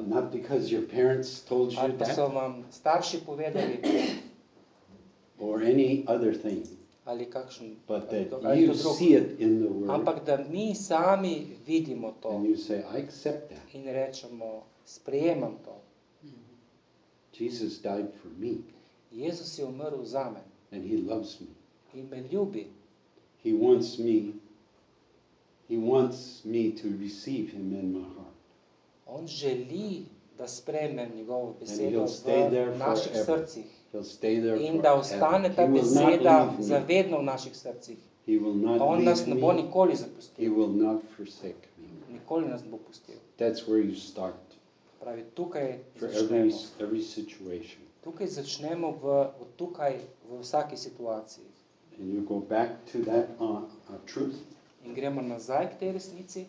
not because your parents told you ali pa so that, vam starši povedali, or any other thing, ali kakšen, but that ali you to drug. see it in the word Ampak da mi sami vidimo to and you say, I accept that. in rečemo, sprejemam to. Jesus died for me Jezus je umrl zame and he loves me. in me ljubi. He wants me to receive him in my heart. On želi, da sprejmem njegovo besedo he'll stay there v naših forever. srcih He'll stay there in da ostane forever. ta He will not beseda leave me. zavedno v naših srcih. He will not On nas leave ne bo me. nikoli He zapustil, will not forsake me. nikoli nas ne bo pustil. That's where you start Pravi, tukaj for začnemo. every situation. Tukaj začnemo od tukaj v vsaki situaciji. And you go back to that truth. In gremo nazaj k tej resnici.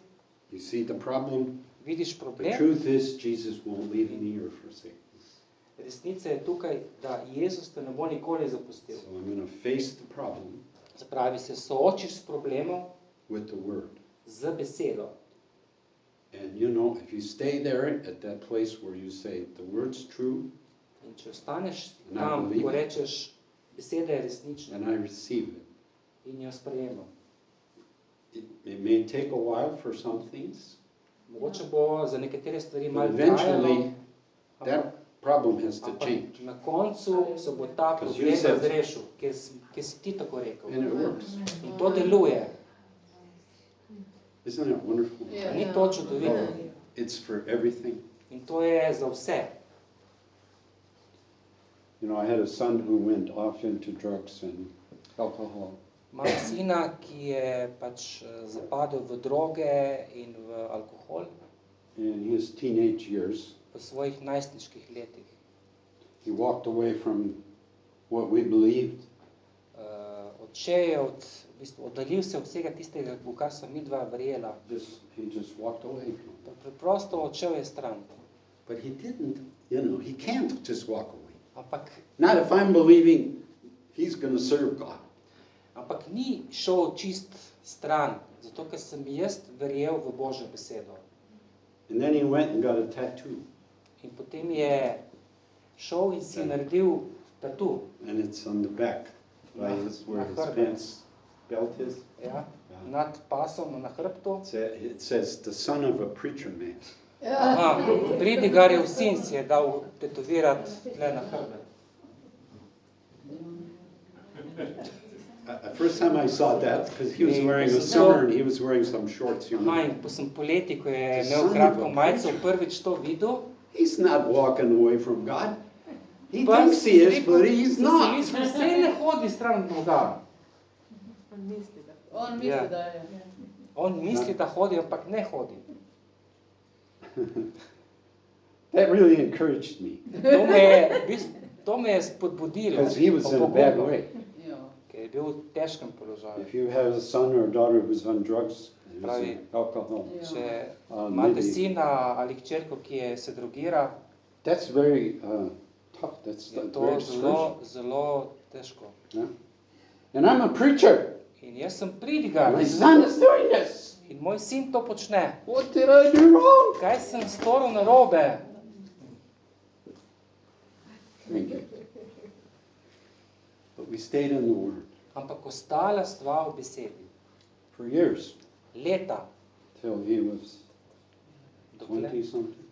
You see the problem? Vidiš The problem? truth is Jesus won't leave me or forsake me. Resnica je tukaj, da Jezus te ne bo nikoli zapustil. So I'm going to face the problem Se pravi, se soočiš s problemom with the word. z besedo. And you know, if you stay there at that place where you say the word's true In če ostaneš And I tam, believe ko it. rečeš, beseda je resnična and I receive it, in jo sprejemam. it may take a while for some things, Mogoče bo za nekatere stvari but malo eventually trajalo, that problem has to ampak change. na koncu se bo ta Because problem you said- razrešil, ker si ti tako rekel. And it works. In to deluje. Isn't it wonderful? Ja. Ni to čudovito. It's for everything. In to je za vse. You know, I had a son who went off into drugs and alcohol. Imam sina, ki je pač zapadel v droge in v alkohol In his teenage years, v svojih najstniških letih. he walked away from what we believed, Odšel je v bistvu oddaljil se od vsega tistega, v kar sem midva verjela. he just walked away from it. Preprosto odšel je stran. But he didn't, he can't just walk away. Ampak, Not if I'm believing he's going to serve God. ampak ni šel čist stran, zato ker sem jaz verjel v Božjo besedo. And then he went and got a tattoo. In potem je šel in si naredil tatu. And it's on the back, right? It's where his pants belt is. Ja, nad pasom na hrbtu. It says, the son of a preacher man. Aha, Pridigarjev sin si je dal tetovirati tle na hrbet. First time I saw that, because he was wearing a summer and he was wearing some shorts. Aha, in ko sem poleti, ko je imel kratko majico, prvič to videl. He's not walking away from God. He pa thinks he is, sem but rekel, he's sem si not. mislil, saj ne hodi stran od Boga. On misli, Ja. da je. On misli, da hodi, ampak ne hodi. That really encouraged me, To me je spodbudilo. because he was in a bad opogumilo, way. Ja. ker je bil v težkem položaju. If you have a son or a daughter who's on drugs, who's Pravi. on alcohol, Ja. Če Uh, imate maybe- sina ali hčerko, ki se drogira, that's very tough. That's je to very zelo, zelo težko. Yeah. And I'm a preacher. In jaz sem pridigar. My son is doing this. In moj sin to počne. What did I do wrong? Kaj sem storil narobe? Thank you. But we stayed in the Word Ampak ostala stva v besedi. for years Leta. till he was Dokler, 20-something.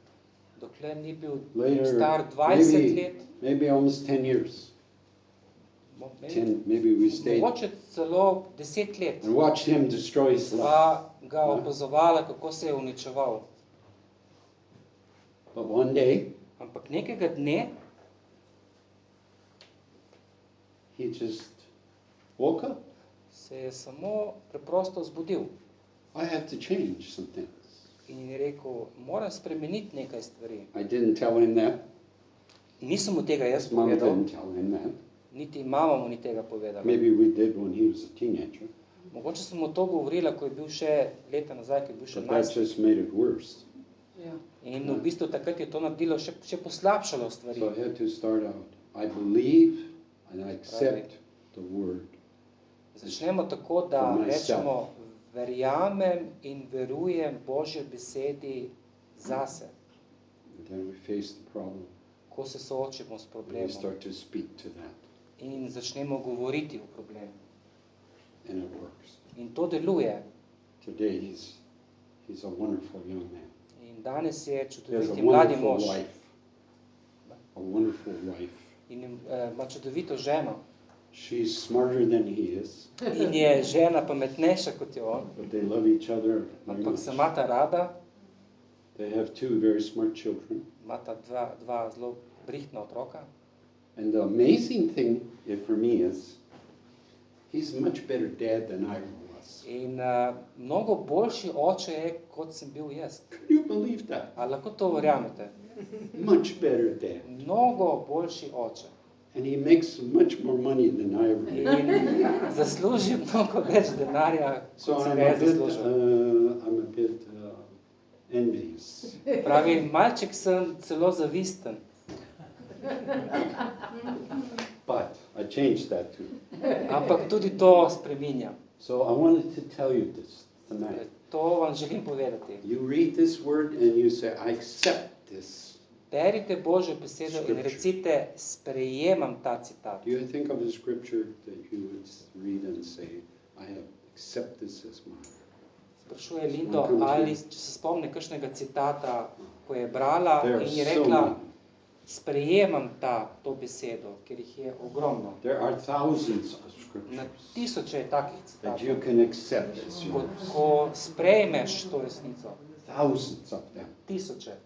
dokler ni bil Later, star 20 let. maybe almost 10 years. Maybe we stayed Mogoče celo 10 let. and watched him destroy his life. Pa ga opazovala, kako se je uničeval. But one day, Ampak nekega dne he just woke up. se je samo preprosto zbudil. I have to change some things. In je rekel, moram spremeniti nekaj stvari. I didn't tell him that. Nisem mu tega jaz His mom povedal, didn't tell him that. niti mama mu ni tega povedala. Maybe we did when he was a teenager. Mogoče sem mu to govorila, ko je bil še leta nazaj, ko je bil še But that mlajši. just made it worse. In v bistvu takrat je to naredilo še poslabšalo stvari. So I had to start out. I believe and I accept the Word. Začnemo tako, da For myself. rečemo, verjamem in verujem Božji besedi zase. And then we face the problem. Ko se soočimo s And we problemom start to speak to that. in začnemo govoriti o problemu. And it works. In to deluje. Today he's a wonderful young man. In danes je He has a čudoviti mladi wonderful mož wife. A wonderful wife. in ima čudovito ženo. She's smarter than he is, In je žena pametnejša kot je on, but they love each other very ampak much. se imata rada, They have two very smart children. imata dva zelo brihtna otroka. And the amazing thing for me is he's a much better dad than I was. In mnogo boljši oče je, kot sem bil jaz. Can you believe that? A lahko to verjamete? Much better dad. Mnogo boljši oče. And he makes much more money than I ever did. In zasluži mnogo več denarja, So kot sem I'm ga a jaz bit, zaslužil. Envious. Pravi, malček sem celo zavisten. But I changed that too. Ampak tudi to spreminjam. So I wanted to tell you this tonight. To vam želim povedati. You read this word and you say, I accept this. Berite Božjo besedo in recite, sprejemam ta citat. Do you think of a scripture that you would read and say, I accept this as mine? Sprašuje Lindo, ali če se spomne kakšnega citata, ko je brala in je rekla, sprejemam to besedo, ker jih je ogromno. There are thousands of Na scriptures tisoče je takih that citatov. you can accept as Ko, yours. ko sprejmeš to resnico, Thousands of them. tisoče.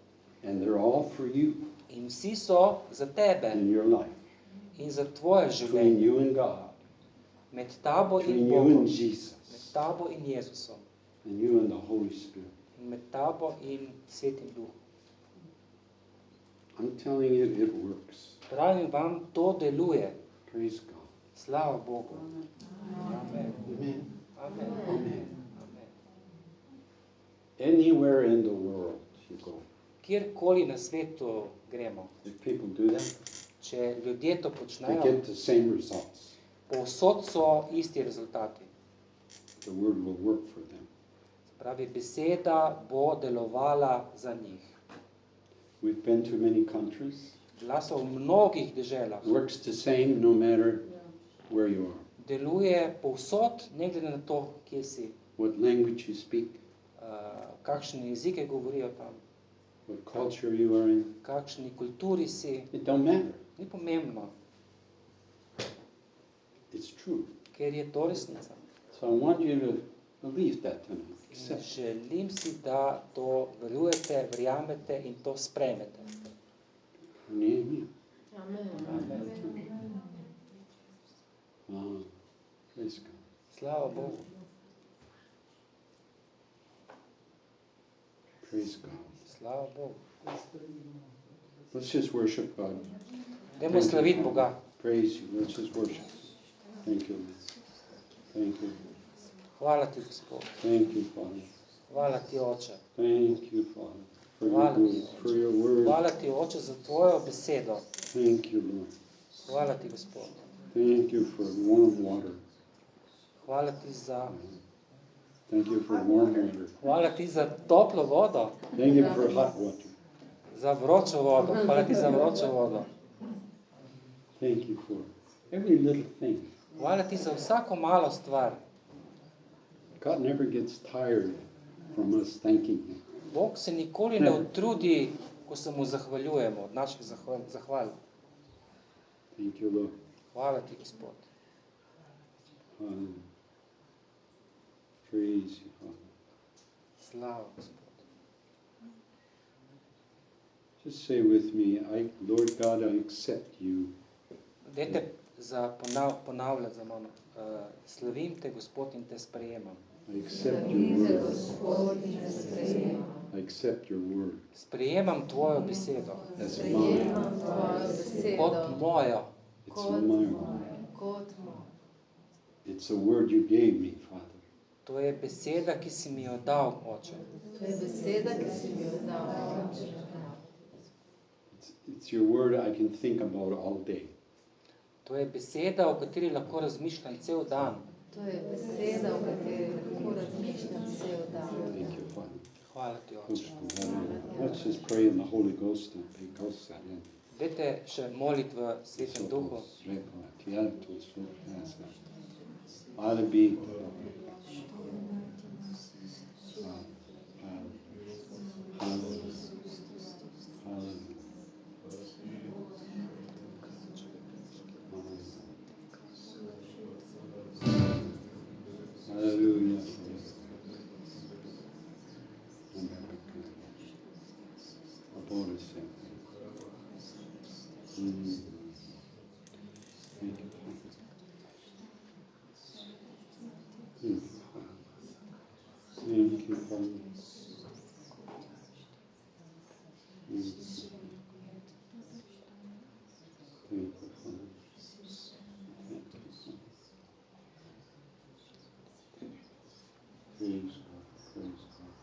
And they're all for you In vsi so za tebe in your life. in za tvoje Between življenje. you and God. Med tabo Between in you Bogom, and med Jesus. tabo in Jezusom, And you and the Holy Spirit. in med tabo in Svetim Duhom. I'm telling you, it works. Pravim vam, to deluje. Praise God. Slava Bogu. Amen. Amen. Amen. Amen. Amen. Anywhere in the world you go, Kjerkoli na svetu gremo, if people do that, če ljudje to they počnejo, get the same results. povsod so isti rezultati. The word will work for them. Pravi, beseda bo delovala za njih. We've been to many countries. Bila so v mnogih deželah. Works the same no matter where you are, Deluje povsod, ne glede na to, kje si, what language you speak, kakšne jezike govorijo tam, what culture you are in. kakšni kulturi si. It don't matter. Ni pomembno, It's true. ker je to resnica. So I want you to believe that tonight. In Accept. želim si, da to verujete, verjamete in to sprejmete. Amen. Amen. Praise God. Slava Bogu. Praise God. Slava Bogu. Let's just worship God. Dajmo slaviti Boga. Praise you. Let's just worship. Thank you. Thank you. Hvala ti, Gospod. Thank you, Father. Hvala ti, Oče. Thank you, Father, for your Hvala word, ti, for your word. Hvala ti, Oče, za tvojo besedo. Thank you, Lord. Hvala ti, Gospod. Thank you for warm water. Hvala ti za, Thank you for warm water. hvala ti za toplo vodo, Thank you for hot water. za vročo vodo. Hvala ti za vročo vodo. Thank you for every little thing. Hvala ti za vsako malo stvar. God never gets tired from us thanking Him. Bog se nikoli ne utrudi, ko se mu zahvaljujemo od naših zahval. Thank you, Lord. Hvala ti, Gospod. Praise you, Father. Slava, Gospod. Just say with me, Lord God, I accept you. Dajte ponavljati za mano. Slavim te, Gospod, in te sprejemam. I accept your word. I accept your word Sprejemam tvojo besedo as mine. kot mojo. It's mine. It's a word you gave me, Father. To je beseda, ki si mi jo dal, Oče. It's your word I can think about all day. To je beseda, o kateri lahko razmišljam cel dan. Thank you, Father. Hvala ti, Oče. Let's just pray in the Holy Ghost and be Ghost. Dajte še moliti v Svetem Duhu. Hallelujah. Thank you, Father. Praise God, praise God.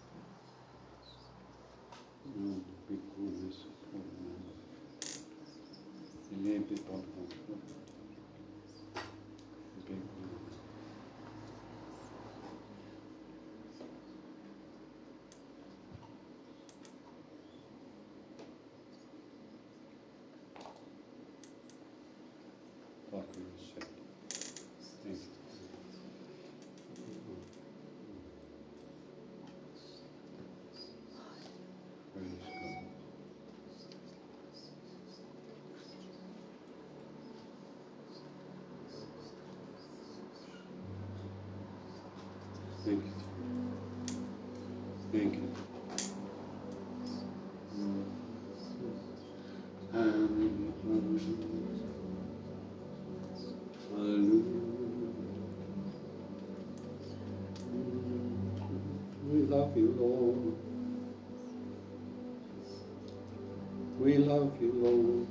Thank you. Thank you. Hallelujah. We love you, Lord. We love you, Lord.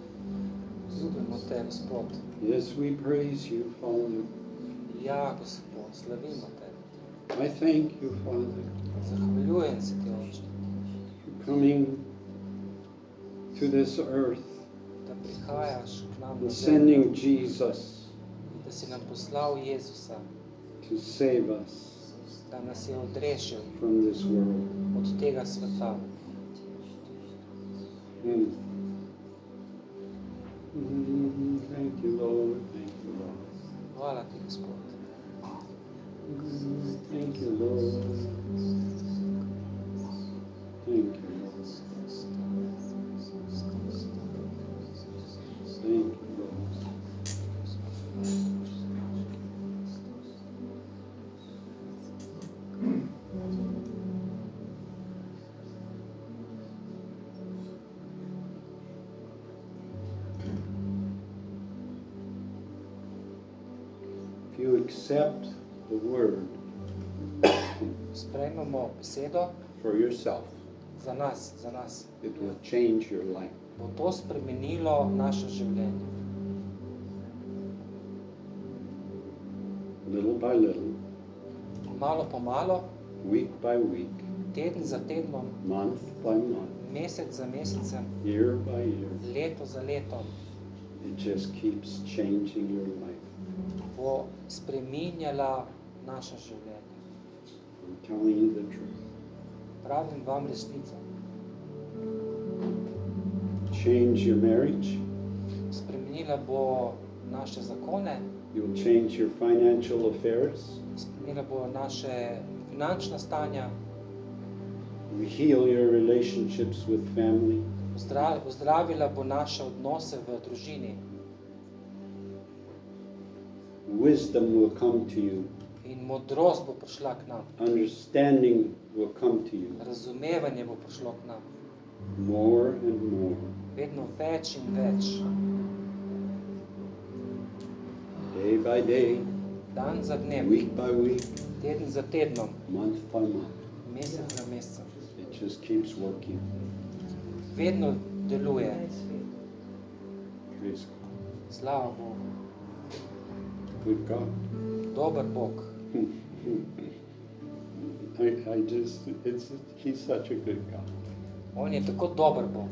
Ljubimo te, Gospod. Yes, we praise you, Father. Ja, Gospod, slavimo te. I thank you, Father, Zahvaljujem se ti, Oče, for coming to this earth da prihajaš k nam na and zemljo, sending Jesus da si nam poslal Jezusa, to save us da nas je odrešil from this world. od tega sveta. Thank you, Lord. Thank you, Lord. Hvala ti, Gospod. Thank you, Lord. Thank you, Lord. Thank you, Lord. If you accept the word Sprejmemo besedo for yourself, za nas, it will change your life. bo to spremenilo naše življenje. Little by little, Malo po malo, week by week, teden za tednom, month by month, mesec za mesecem, year by year, leto za letom, It just keeps changing your life. Bo spreminjala naša življenja. I'm telling you the truth. Pravim vam resnico. Change your marriage. Spremenila bo naše zakone, You'll change your financial affairs. spremenila bo naše finančna stanja, You heal your relationships with family. Pozdravila bo naše odnose v družini. Wisdom will come to you. In modrost bo prišla k nam. Understanding will come to you. Razumevanje bo prišlo k nam. More and more. Vedno več in več. Day by day. Dan za dnem. Week by week. Teden za tednom. Month by month. Mesec za mesecem. It just keeps working. Vedno deluje. Praise God. Slava Bogu. Good God. Dober Bog. He's such a good God. On je tako dober Bog.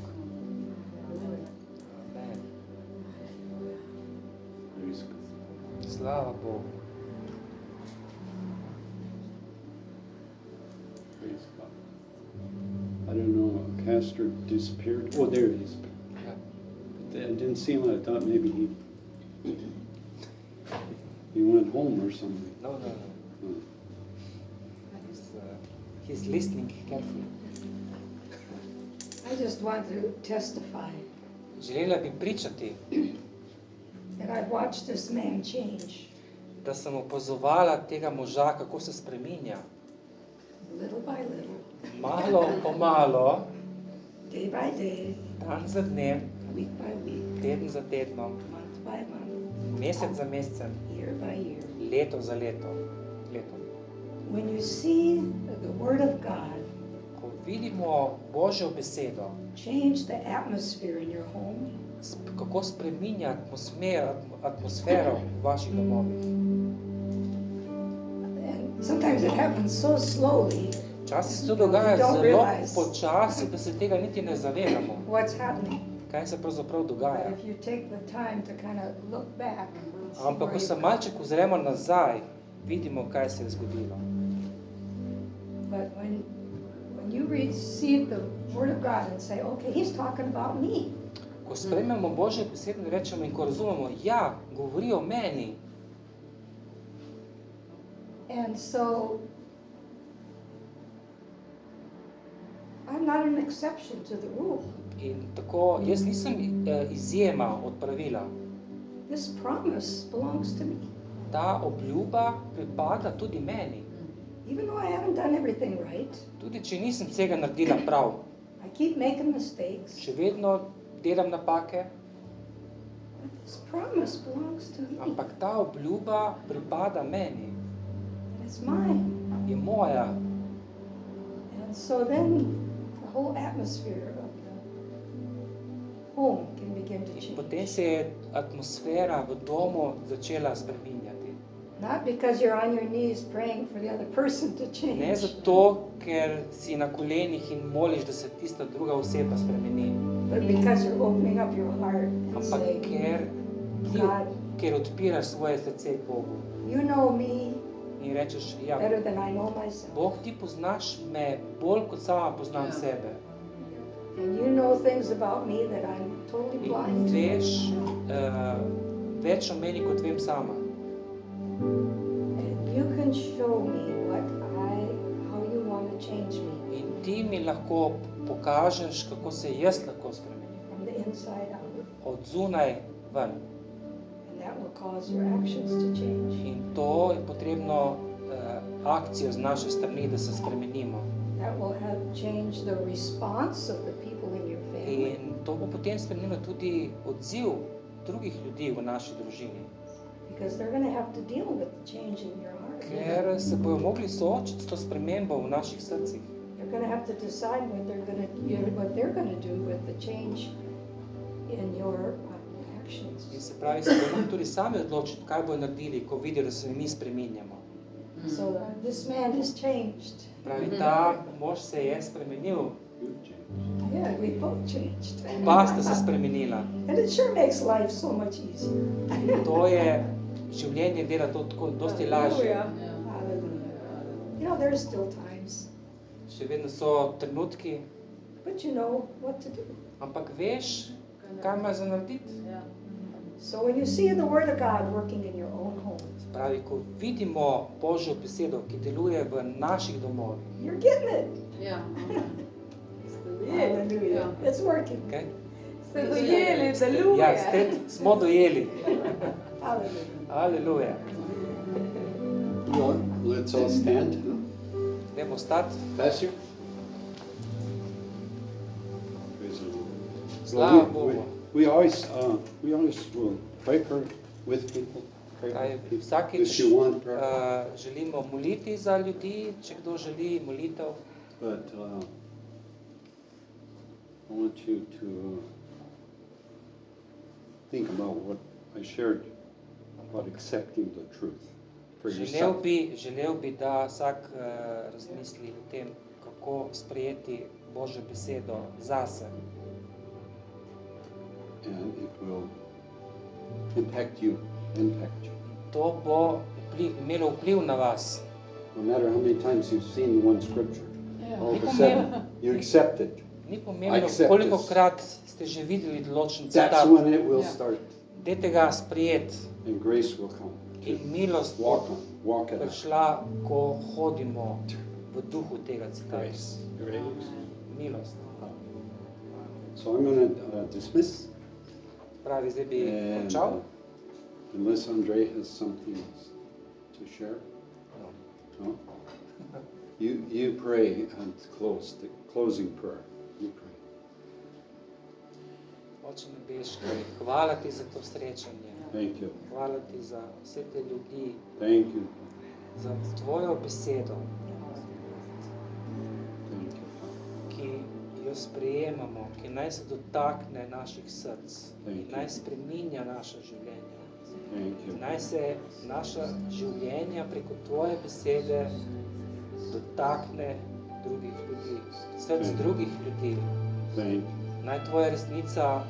Amen. Praise God. Slava Bogu. Praise God. I don't know, Castor disappeared. Oh, there he is. Ja. I didn't see him. I thought maybe he went home or something. No. Oh. He's listening carefully. I just want to testify Želela bi pričati, that I've watched this man change da sem opazovala tega moža, kako se spreminja. little by little, Malo po malo, day by day, dan za dnem, week by week, teden za tednom, month by month, mesec za mesecem, year by year. leto za leto. When you see the Word of God Ko vidimo Božjo besedo, change the atmosphere in your home, kako spreminja atmosfero v vaših domovih. and sometimes it happens so slowly, Včasih se to dogaja zelo počasi, da se tega niti ne zavedamo, what's happening. kaj se pravzaprav But dogaja. if you take the time to kind of look back, and see Ampak, ko where se you've malček ozremo nazaj, vidimo, kaj se je zgodilo. But when you receive the Word of God and say, okay, He's talking about me. Ko sprejmemo Božje besede in rečemo in ko razumemo, ja, govori o meni. And so, I'm not an exception to the rule. In tako, jaz nisem izjema od pravila. This promise belongs to me. Ta obljuba pripada tudi meni. Even though I haven't done everything right, Tudi, če nisem vsega naredila prav, I keep making mistakes, še vedno delam napake, but this promise belongs to me. ampak ta obljuba pripada meni, And it's mine. je moja. And so then the whole atmosphere of the home can begin to In change. potem se je atmosfera v domu začela spreminjati. Not because you're on your knees praying for the other person to change, Ne zato, ker si na kolenih in moliš, da se tista druga oseba spremeni, but because you're opening up your heart and ampak saying, ker, ker odpiraš svoje srce k Bogu you know me in rečeš, ja, better than I know myself. Bog, ti poznaš me bolj, kot sama poznam sebe. And you know things about me that I'm totally In blind to. veš več o meni, kot vem sama. And you can show me how you want to change me In ti mi lahko pokažeš, kako se jaz lahko spremenim. from the inside out. Od zunaj ven. And that will cause your actions to change. In to je potrebno akcijo z naše strani, da se spremenimo. That will have changed the response of the people in your family. In to bo potem spremenilo tudi odziv drugih ljudi v naši družini. Because they're going to have to deal with the change in your heart. Ker se bojo mogli soočiti s to spremembo v naših srcih. They're going to have to decide what they're going to do with the change in your actions. In se pravi, se bojo mogli tudi sami odločiti, kaj bojo naredili, ko vidijo, da se mi spreminjamo. So this man has changed. Pravi, ta mož se je spremenil. Yeah, we both changed. Oba sta se spremenila. And it sure makes life so much easier. To je življenje dela to tako dosti lažje. Hallelujah. You know, there's still times, Še vedno so trenutki, but you know what to do. ampak veš, kaj imaš za narediti. So when you see the Word of God working in your own home, Pravi, ko vidimo Božjo besedo, ki deluje v naših domovih, you're getting it. Ja. Hallelujah. It's working. okay? Ste dojeli, deluje. Ja, smo dojeli. Hallelujah. Aleluja. Well, let's all stand. Dajmo stati. Pastor? Praise the Lord. Slava Well, Bogu. we always will pray with people. Pray Kaj with people. vsakič If you want prayer. želimo moliti za ljudi, če kdo želi molitev. But I want you to think about what I shared about accepting the truth for yourself. Želel bi, da vsak razmisli o tem, kako sprejeti Božjo besedo zase. And it will impact you. To bo imelo vpliv na vas. No matter how many times you've seen one scripture, all of a Ni sudden you accept it. Ni pomembno, koliko krat ste že videli določen citat. That's when it will start. Dajte ga sprejeti. And grace will come. In milost Walk it out. prišla, ko hodimo v duhu tega citata. Grace. Milost. So I'm going to dismiss. Pravi, zdaj bi And, končal. unless Andre has something else to share. No? You pray and close the closing prayer. You pray. Oče nebeški, hvala ti za to srečanje. Thank you. Hvala ti za vse te ljudi, Thank you. za tvojo besedo, Thank you. ki jo sprejemamo, ki naj se dotakne naših src, ki naj spreminja naša življenja. Thank you. Naj se naša življenja preko tvoje besede dotakne drugih ljudi, src drugih ljudi. Thank you. Naj tvoja resnica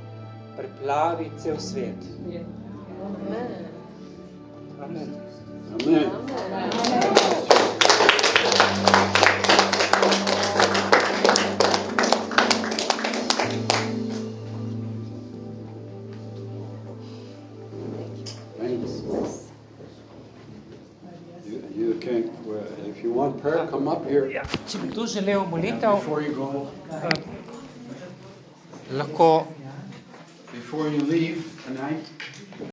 preplavi cel svet. Amen. Amen. You can, if you want prayer, come up here. Če bi tu želel molitev, Before you go, lahko before you leave tonight,